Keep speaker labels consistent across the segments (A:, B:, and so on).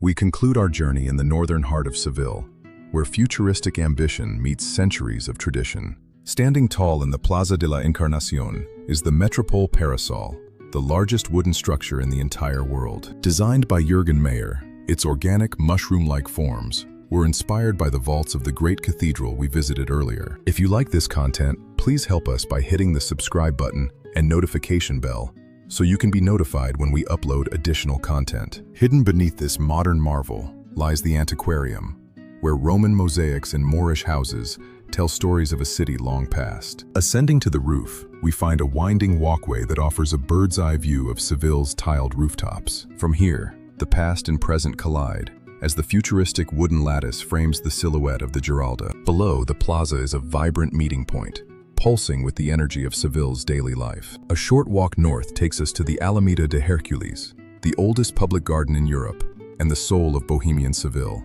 A: We conclude our journey in the northern heart of Seville, where futuristic ambition meets centuries of tradition. Standing tall in the Plaza de la Encarnación is the Metropol Parasol, the largest wooden structure in the entire world. Designed by Jürgen Mayer, its organic, mushroom-like forms were inspired by the vaults of the great cathedral we visited earlier. If you like this content, please help us by hitting the subscribe button and notification bell so you can be notified when we upload additional content. Hidden beneath this modern marvel lies the antiquarium, where Roman mosaics and Moorish houses tell stories of a city long past. Ascending to the roof, we find a winding walkway that offers a bird's-eye view of Seville's tiled rooftops. From here, the past and present collide, as the futuristic wooden lattice frames the silhouette of the Giralda. Below, the plaza is a vibrant meeting point, pulsing with the energy of Seville's daily life. A short walk north takes us to the Alameda de Hercules, the oldest public garden in Europe and the soul of Bohemian Seville.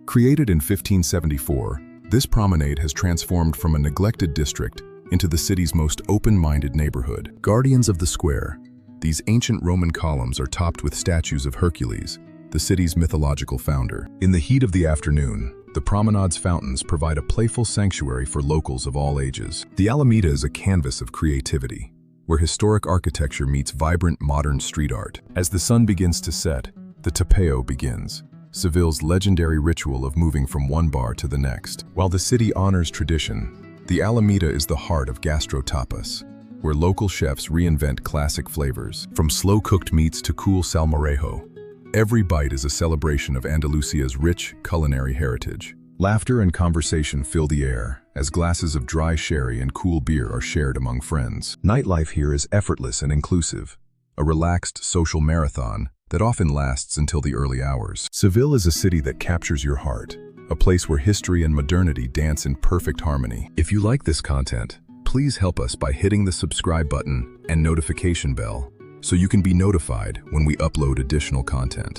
A: Created in 1574, this promenade has transformed from a neglected district into the city's most open-minded neighborhood. Guardians of the square, these ancient Roman columns are topped with statues of Hercules, the city's mythological founder. In the heat of the afternoon, the promenade's fountains provide a playful sanctuary for locals of all ages. The Alameda is a canvas of creativity, where historic architecture meets vibrant modern street art. As the sun begins to set, the tapeo begins, Seville's legendary ritual of moving from one bar to the next. While the city honors tradition, the Alameda is the heart of gastro tapas, where local chefs reinvent classic flavors. From slow-cooked meats to cool salmorejo, every bite is a celebration of Andalusia's rich culinary heritage. Laughter and conversation fill the air as glasses of dry sherry and cool beer are shared among friends. Nightlife here is effortless and inclusive, a relaxed social marathon that often lasts until the early hours. Seville is a city that captures your heart, a place where history and modernity dance in perfect harmony. If you like this content, please help us by hitting the subscribe button and notification bell so you can be notified when we upload additional content.